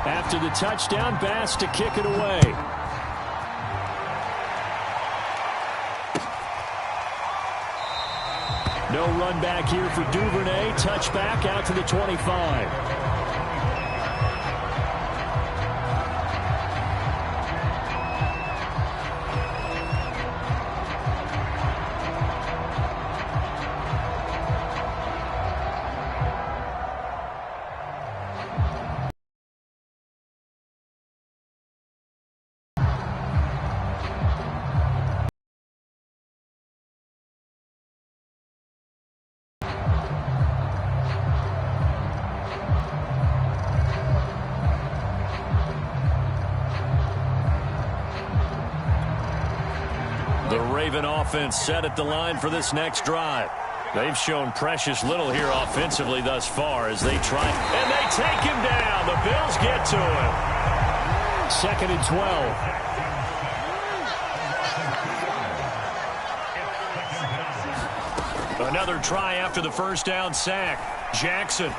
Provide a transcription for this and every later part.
After the touchdown, Bass to kick it away. No run back here for Duvernay. Touchback out to the 25. The Raven offense set at the line for this next drive. They've shown precious little here offensively thus far as they try. And they take him down. The Bills get to him. 2nd and 12. Another try after the first down sack. Jackson.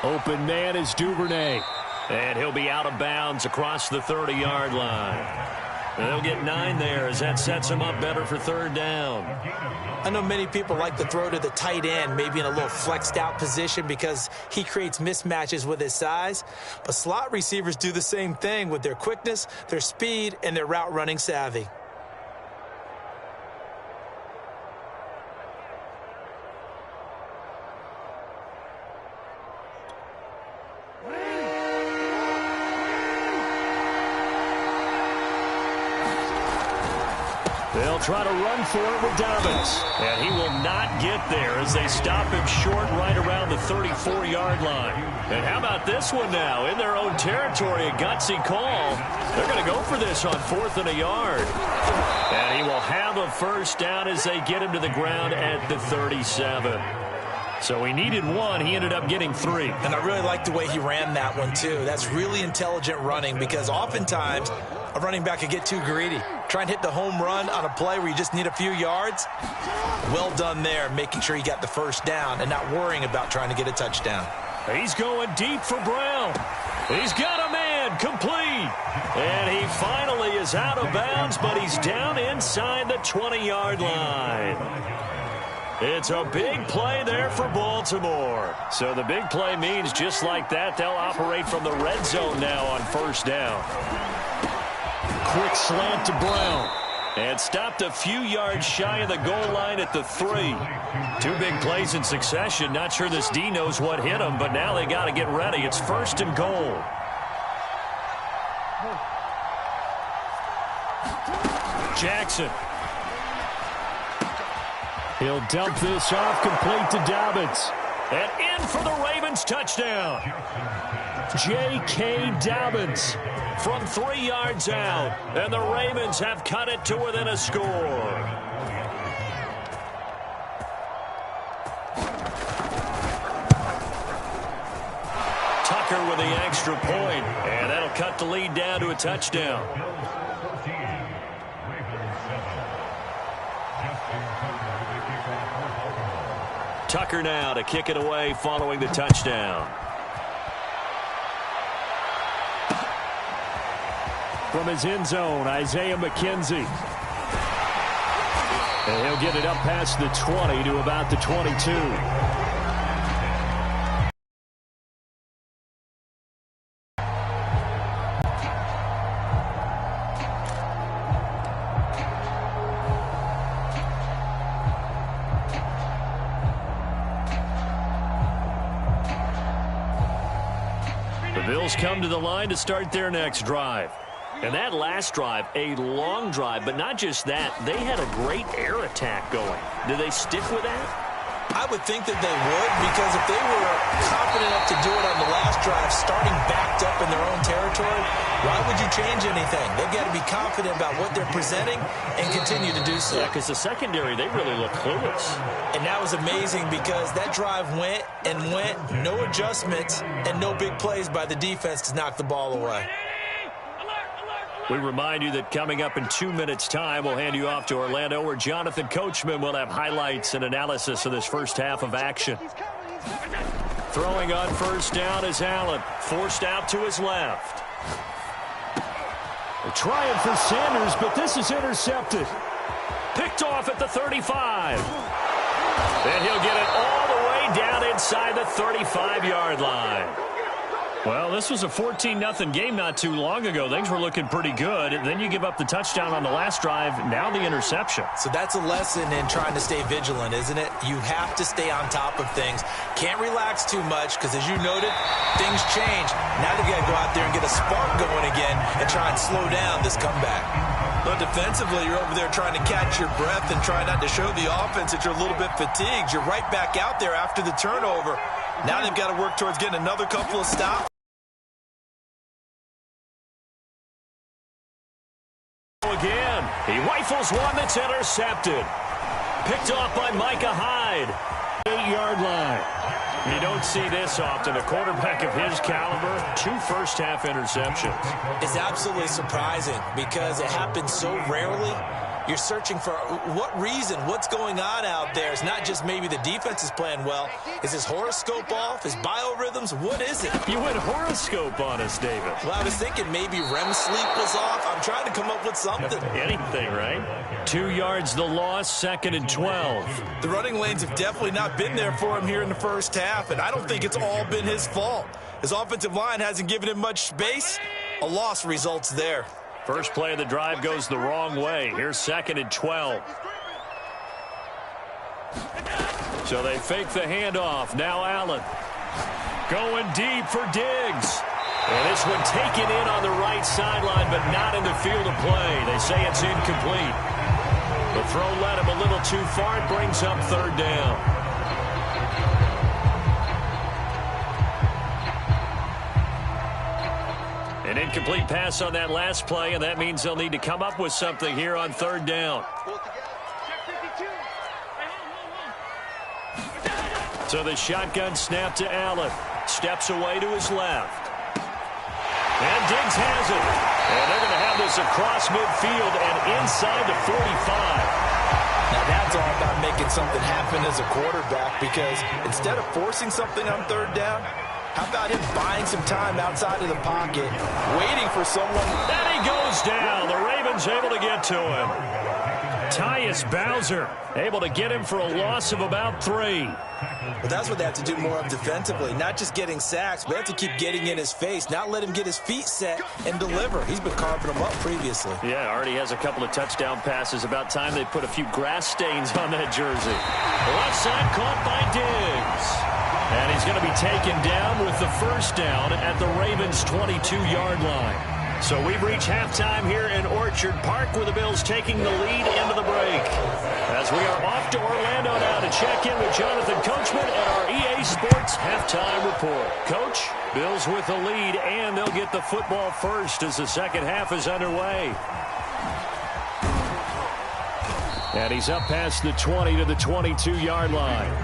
Open man is Duvernay. And he'll be out of bounds across the 30-yard line. They'll get 9 there as that sets them up better for 3rd down. I know many people like to throw to the tight end, maybe in a little flexed out position because he creates mismatches with his size. But slot receivers do the same thing with their quickness, their speed, and their route running savvy. They'll try to run for it with Dobbins. And he will not get there as they stop him short right around the 34-yard line. And how about this one now? In their own territory, a gutsy call. They're going to go for this on 4th and a yard. And he will have a first down as they get him to the ground at the 37. So he needed 1. He ended up getting 3. And I really like the way he ran that one, too. That's really intelligent running because oftentimes a running back could get too greedy. Try and hit the home run on a play where you just need a few yards. Well done there, making sure he got the first down and not worrying about trying to get a touchdown. He's going deep for Brown. He's got a man complete. And he finally is out of bounds, but he's down inside the 20-yard line. It's a big play there for Baltimore. So the big play means just like that, they'll operate from the red zone now on 1st down. Quick slant to Brown. And stopped a few yards shy of the goal line at the 3. 2 big plays in succession. Not sure this D knows what hit him, but now they got to get ready. It's 1st and goal. Jackson. He'll dump this off complete to Dobbins. And in for the Ravens touchdown. J.K. Dobbins from 3 yards out. And the Ravens have cut it to within a score. Tucker with the extra point. And that'll cut the lead down to a touchdown. Tucker now to kick it away following the touchdown. From his end zone, Isaiah McKenzie. And he'll get it up past the 20 to about the 22. The Bills come to the line to start their next drive. And that last drive, a long drive, but not just that. They had a great air attack going. Do they stick with that? I would think that they would, because if they were confident enough to do it on the last drive, starting backed up in their own territory, why would you change anything? They've got to be confident about what they're presenting and continue to do so. Yeah, because the secondary, they really look clueless. And that was amazing because that drive went and went, no adjustments, and no big plays by the defense to knock the ball away. We remind you that coming up in 2 minutes' time, we'll hand you off to Orlando, where Jonathan Coachman will have highlights and analysis of this first half of action. Throwing on first down is Allen. Forced out to his left. They're trying for Sanders, but this is intercepted. Picked off at the 35. And he'll get it all the way down inside the 35-yard line. Well, this was a 14-0 game not too long ago. Things were looking pretty good. Then you give up the touchdown on the last drive. Now the interception. So that's a lesson in trying to stay vigilant, isn't it? You have to stay on top of things. Can't relax too much because, as you noted, things change. Now they've got to go out there and get a spark going again and try and slow down this comeback. But defensively, you're over there trying to catch your breath and try not to show the offense that you're a little bit fatigued. You're right back out there after the turnover. Now they've got to work towards getting another couple of stops. Again, he rifles one that's intercepted. Picked off by Micah Hyde. 8-yard line. You don't see this often. A quarterback of his caliber, 2 first-half interceptions. It's absolutely surprising because it happens so rarely. You're searching for what reason, what's going on out there. It's not just maybe the defense is playing well. Is his horoscope off? His biorhythms? What is it? You went horoscope on us, David. Well, I was thinking maybe REM sleep was off. I'm trying to come up with something. Anything, right? 2 yards the loss, 2nd and 12. The running lanes have definitely not been there for him here in the first half, and I don't think it's all been his fault. His offensive line hasn't given him much space. A loss results there. First play of the drive goes the wrong way. Here's 2nd and 12. So they fake the handoff. Now Allen going deep for Diggs. And this one taken in on the right sideline, but not in the field of play. They say it's incomplete. The throw led him a little too far. It brings up 3rd down. An incomplete pass on that last play, and that means they'll need to come up with something here on 3rd down. So the shotgun snap to Allen. Steps away to his left. And Diggs has it. And they're going to have this across midfield and inside the 45. Now that's all about making something happen as a quarterback, because instead of forcing something on 3rd down, how about him buying some time outside of the pocket, waiting for someone? And he goes down. The Ravens able to get to him. Tyus Bowser able to get him for a loss of about 3. But that's what they have to do more of defensively, not just getting sacks, but they have to keep getting in his face, not let him get his feet set and deliver. He's been carving them up previously. Yeah, already has a couple of touchdown passes. About time they put a few grass stains on that jersey. Left side caught by Diggs. And he's going to be taken down with the 1st down at the Ravens' 22-yard line. So we've reached halftime here in Orchard Park, with the Bills taking the lead into the break. As we are off to Orlando now to check in with Jonathan Coachman at our EA Sports Halftime Report. Coach, Bills with the lead, and they'll get the football first as the second half is underway. And he's up past the 20 to the 22-yard line.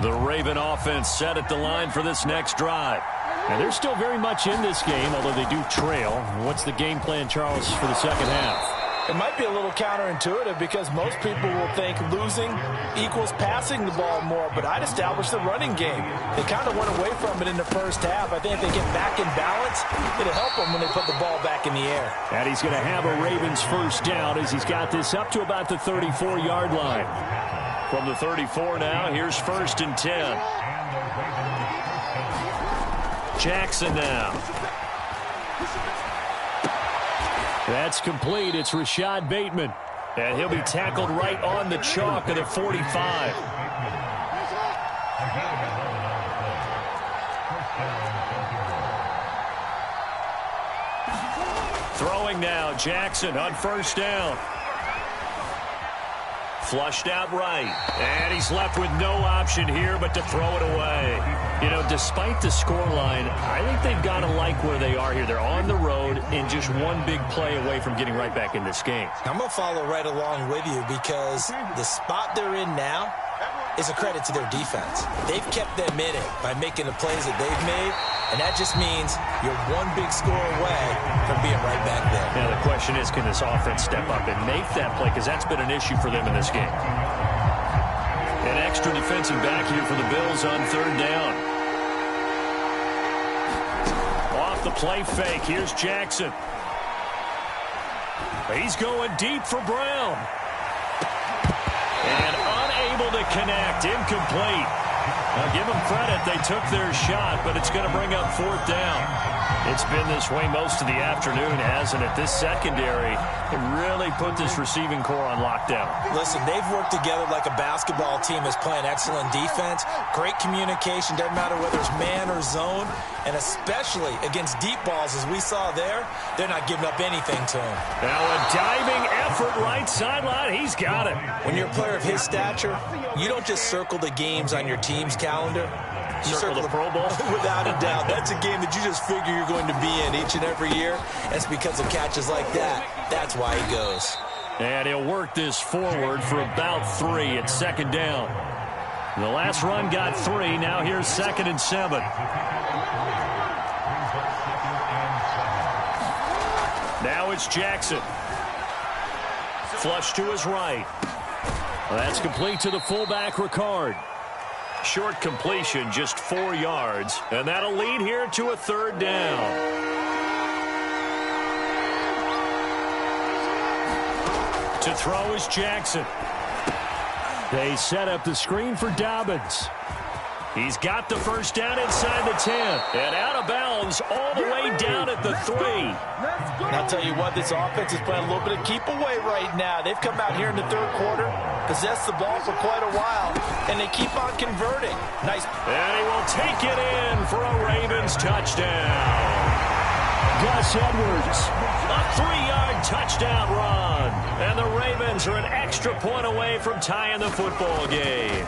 The Raven offense set at the line for this next drive. And they're still very much in this game, although they do trail. What's the game plan, Charles, for the second half? It might be a little counterintuitive because most people will think losing equals passing the ball more, but I'd establish the running game. They kind of went away from it in the first half. I think if they get back in balance, it'll help them when they put the ball back in the air. And he's going to have a Ravens 1st down as he's got this up to about the 34-yard line. From the 34 now, here's 1st and 10. Jackson now. That's complete. It's Rashad Bateman. And he'll be tackled right on the chalk of the 45. Throwing now, Jackson on 1st down. Flushed out right. And he's left with no option here but to throw it away. You know, despite the scoreline, I think they've got to like where they are here. They're on the road and just one big play away from getting right back in this game. I'm going to follow right along with you because the spot they're in now is a credit to their defense. They've kept them in it by making the plays that they've made, and that just means you're one big score away from being right back there. Now the question is, can this offense step up and make that play? Because that's been an issue for them in this game. extra defensive back here for the Bills on third down. Off the play fake, here's Jackson. He's going deep for Brown. And unable to connect, incomplete. Now give them credit, they took their shot, but it's going to bring up fourth down. It's been this way most of the afternoon, hasn't it? This secondary really put this receiving core on lockdown. Listen, they've worked together like a basketball team is playing excellent defense. Great communication, doesn't matter whether it's man or zone. And especially against deep balls, as we saw there, they're not giving up anything to him. Now a diving effort right sideline. He's got it. When you're a player of his stature, you don't just circle the games on your team's calendar. You circle the Pro Bowl? Without a doubt. That's a game that you just figure you're going to be in each and every year. It's because of catches like that. That's why he goes. And he'll work this forward for about 3 at second down. The last run got 3. Now here's 2nd and 7. Now it's Jackson. Flush to his right. That's complete to the fullback, Ricard. Short completion, just 4 yards. And that'll lead here to a third down. To throw is Jackson. They set up the screen for Dobbins. He's got the first down inside the 10. And out of bounds all the way down at the 3. And I'll tell you what, this offense is playing a little bit of keep away right now. They've come out here in the third quarter, possessed the ball for quite a while, and they keep on converting. Nice. And he will take it in for a Ravens touchdown. Gus Edwards, a 3-yard touchdown run. And the Ravens are an extra point away from tying the football game.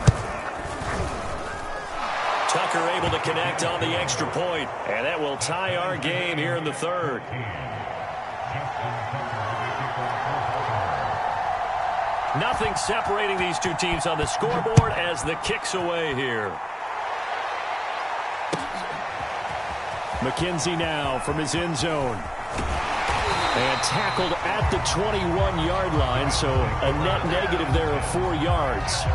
Tucker able to connect on the extra point, and that will tie our game here in the third. Nothing separating these two teams on the scoreboard as the kick's away here. McKenzie now from his end zone. And tackled at the 21-yard line, so a net negative there of 4 yards.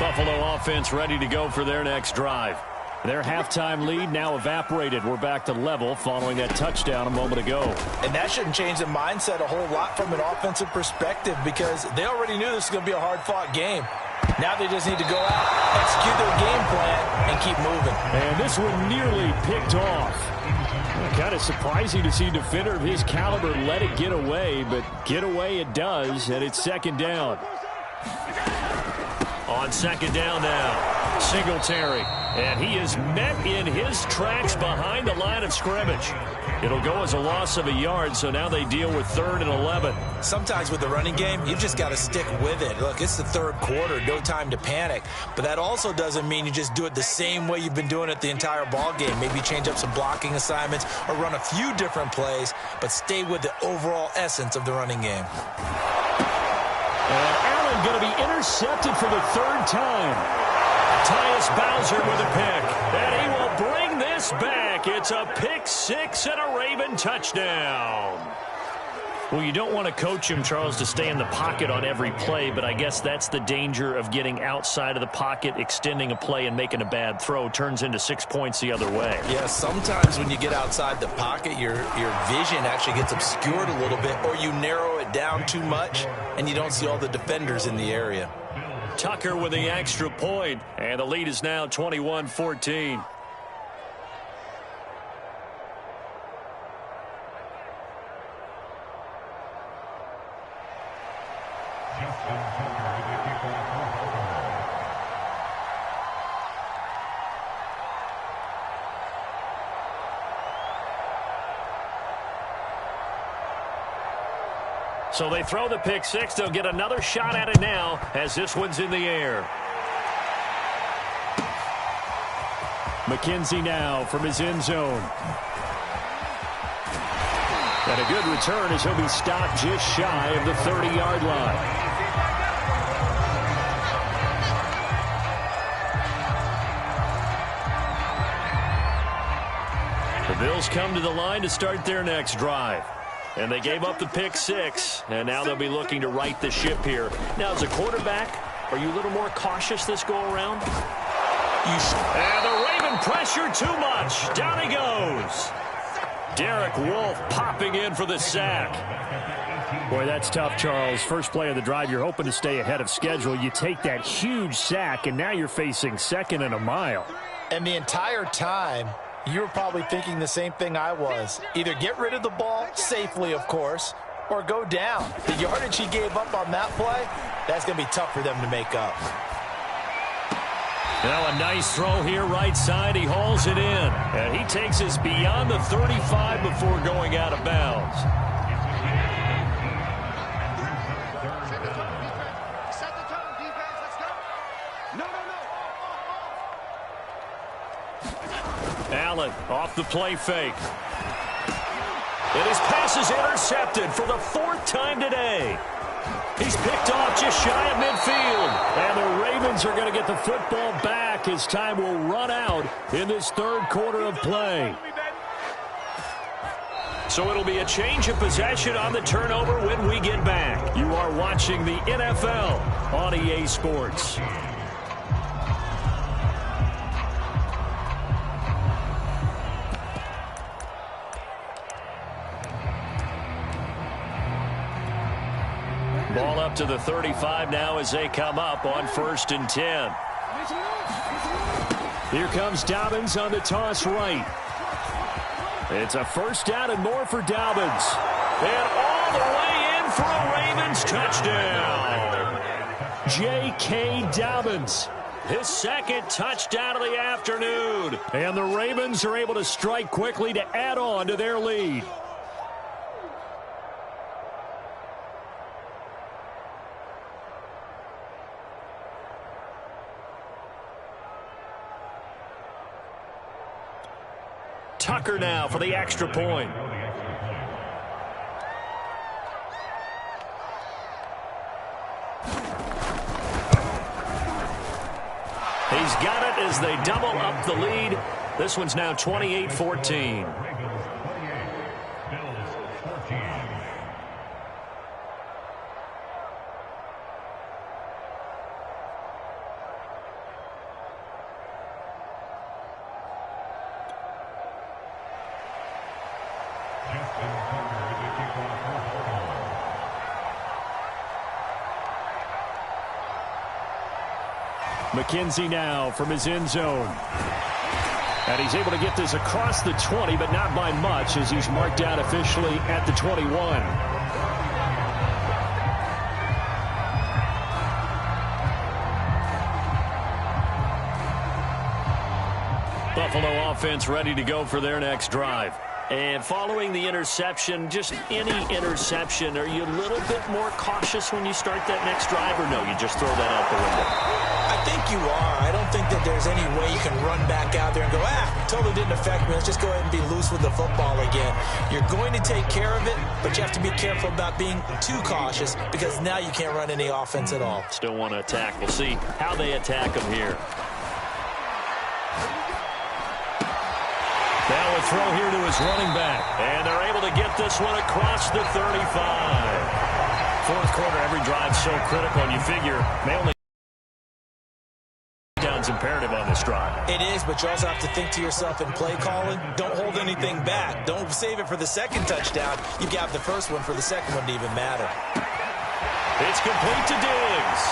Buffalo offense ready to go for their next drive. Their halftime lead now evaporated. We're back to level following that touchdown a moment ago. And that shouldn't change the mindset a whole lot from an offensive perspective because they already knew this was going to be a hard-fought game. Now they just need to go out, execute their game plan, and keep moving. And this one nearly picked off. Kind of surprising to see a defender of his caliber let it get away, but get away it does, and it's second down. On second down now, Singletary. And he is met in his tracks behind the line of scrimmage. It'll go as a loss of a yard, so now they deal with 3rd and 11. Sometimes with the running game, you've just got to stick with it. Look, it's the third quarter, no time to panic. But that also doesn't mean you just do it the same way you've been doing it the entire ball game. Maybe change up some blocking assignments or run a few different plays, but stay with the overall essence of the running game. And Allen going to be intercepted for the 3rd time. Tyus Bowser with a pick, and he will bring this back. It's a pick 6 and a Raven touchdown. Well, you don't want to coach him, Charles, to stay in the pocket on every play, but I guess that's the danger of getting outside of the pocket, extending a play, and making a bad throw. Turns into 6 points the other way. Yeah, sometimes when you get outside the pocket, your vision actually gets obscured a little bit, or you narrow it down too much, and you don't see all the defenders in the area. Tucker with the extra point, and the lead is now 21-14. So they throw the pick 6. They'll get another shot at it now as this one's in the air. McKenzie now from his end zone. And a good return as he'll be stopped just shy of the 30-yard line. The Bills come to the line to start their next drive. And they gave up the pick 6, and now they'll be looking to right the ship here. Now, as a quarterback, Are you a little more cautious this go-around? And the Raven pressure too much. Down he goes. Derek Wolfe popping in for the sack. Boy, that's tough, Charles. First play of the drive, you're hoping to stay ahead of schedule. You take that huge sack, and now you're facing second and a mile. And the entire time, you were probably thinking the same thing I was. Either get rid of the ball, safely, of course, or go down. The yardage he gave up on that play, that's going to be tough for them to make up. Now a nice throw here right side. He hauls it in. And he takes us beyond the 35 before going out of bounds. Allen off the play fake. And his pass is intercepted for the 4th time today. He's picked off just shy of midfield. And the Ravens are going to get the football back as time will run out in this 3rd quarter of play. So it'll be a change of possession on the turnover when we get back. You are watching the NFL on EA Sports. Ball up to the 35 now as they come up on 1st and 10. Here comes Dobbins on the toss right. It's a 1st down and more for Dobbins. And all the way in for a Ravens touchdown. J.K. Dobbins. His 2nd touchdown of the afternoon. And the Ravens are able to strike quickly to add on to their lead. Tucker now for the extra point. He's got it as they double up the lead. This one's now 28-14. McKenzie now from his end zone. And he's able to get this across the 20, but not by much as he's marked out officially at the 21. Buffalo offense ready to go for their next drive. And following the interception, just any interception, are you a little bit more cautious when you start that next drive, or no, you just throw that out the window? I think you are. I don't think that there's any way you can run back out there and go, totally didn't affect me. Let's just go ahead and be loose with the football again. You're going to take care of it, but you have to be careful about being too cautious because now you can't run any offense at all. Still want to attack. We'll see how they attack them here. Now a throw here to his running back. And they're able to get this one across the 35. 4th quarter, every drive so critical, and you figure they only downs imperative on this drive. It is, but you also have to think to yourself in play calling, don't hold anything back. Don't save it for the 2nd touchdown. You got the 1st one for the 2nd one to even matter. It's complete to Diggs.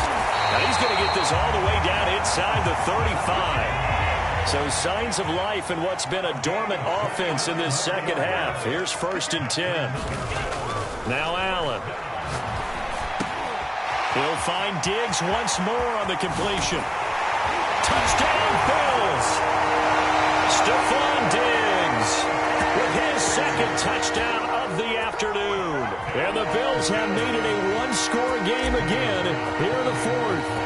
Now he's going to get this all the way down inside the 35. So signs of life in what's been a dormant offense in this 2nd half. Here's 1st and 10. Now Allen. He'll find Diggs once more on the completion. Touchdown Bills. Stephon Diggs with his 2nd touchdown of the afternoon. And the Bills have made it a one-score game again here in the 4th.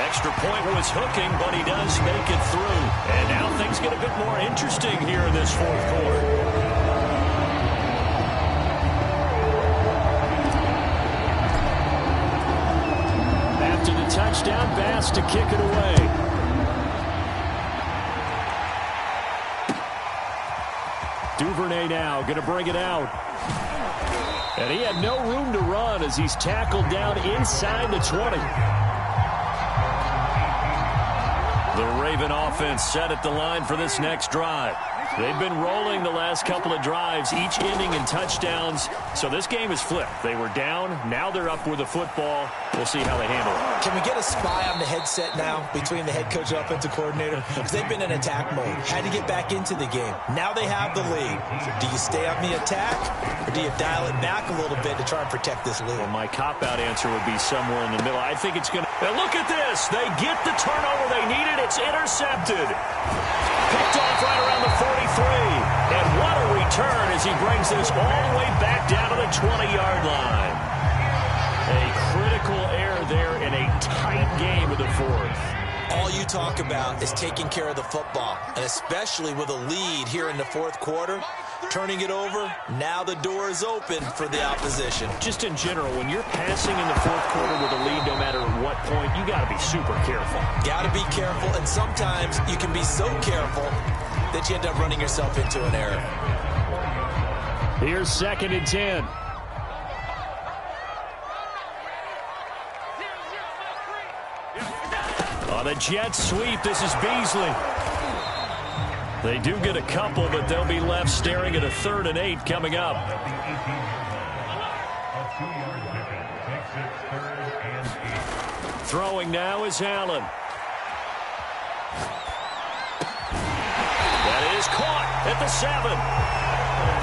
Extra point was hooking, but he does make it through. And now things get a bit more interesting here in this 4th quarter. After the touchdown, Bass to kick it away. Duvernay now going to bring it out. And he had no room to run as he's tackled down inside the 20. The Raven offense set at the line for this next drive. They've been rolling the last couple of drives, each ending in touchdowns. So this game is flipped. They were down. Now they're up with the football. We'll see how they handle it. Can we get a spy on the headset now between the head coach and offensive coordinator? Because they've been in attack mode. Had to get back into the game. Now they have the lead. Do you stay on the attack or do you dial it back a little bit to try and protect this lead? Well, my cop-out answer would be somewhere in the middle. I think it's going to... Now look at this. They get the turnover they needed. It's intercepted. Picked off right around the 43. And what a return as he brings this all the way back down to the 20-yard line. A critical error there in a tight game of the fourth. All you talk about is taking care of the football, and especially with a lead here in the fourth quarter, turning it over, now the door is open for the opposition. Just in general, when you're passing in the fourth quarter with a lead, no matter what point, you got to be super careful. Got to be careful, and sometimes you can be so careful that you end up running yourself into an error. Here's 2nd and 10. On the jet sweep, this is Beasley. They do get a couple, but they'll be left staring at a 3rd and 8 coming up. Throwing now is Allen. That is caught at the 7.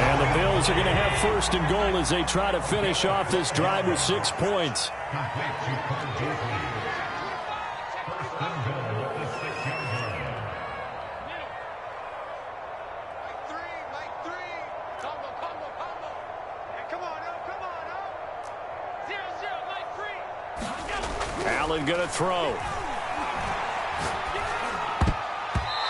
And the Bills are going to have 1st and goal as they try to finish off this drive with 6 points. Allen going to throw.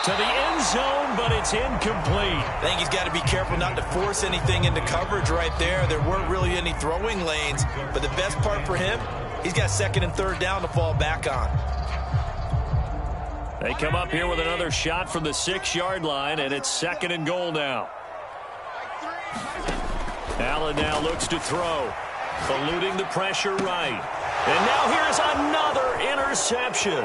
To the end zone, but it's incomplete. I think he's got to be careful not to force anything into coverage right there. There weren't really any throwing lanes, but the best part for him, he's got 2nd and 3rd down to fall back on. They come up here with another shot from the 6-yard line, and it's 2nd and goal now. Allen now looks to throw, eluding the pressure right. And now here's another interception.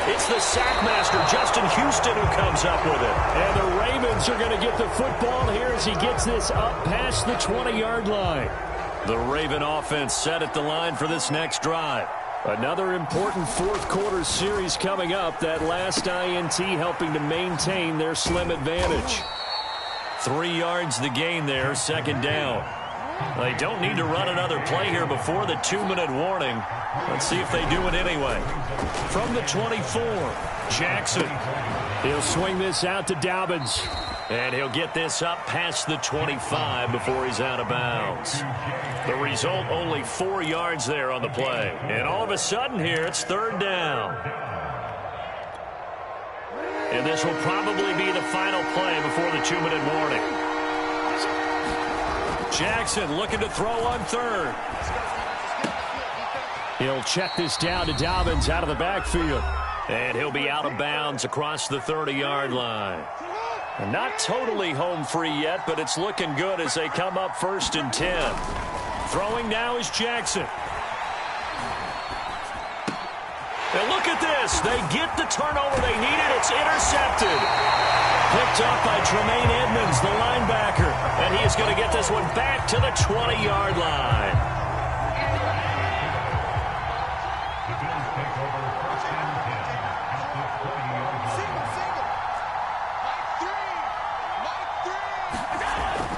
It's the sackmaster, Justin Houston, who comes up with it. And the Ravens are going to get the football here as he gets this up past the 20-yard line. The Raven offense set at the line for this next drive. Another important fourth quarter series coming up. That last INT helping to maintain their slim advantage. 3 yards the gain there, 2nd down. They don't need to run another play here before the 2-minute warning. Let's see if they do it anyway. From the 24, Jackson. He'll swing this out to Dobbins. And he'll get this up past the 25 before he's out of bounds. The result, only 4 yards there on the play. And all of a sudden here, it's 3rd down. And this will probably be the final play before the 2-minute warning. Jackson looking to throw on 3rd. He'll check this down to Dobbins out of the backfield. And he'll be out of bounds across the 30-yard line. And not totally home free yet, but it's looking good as they come up 1st and 10. Throwing now is Jackson. And look at this. They get the turnover they needed. It's intercepted. Picked up by Tremaine Edmonds, the linebacker. And he is going to get this one back to the 20-yard line.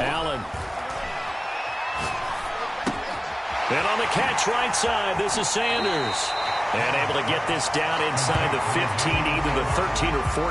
Allen. And on the catch right side, this is Sanders. And able to get this down inside the 15, either the 13 or 14.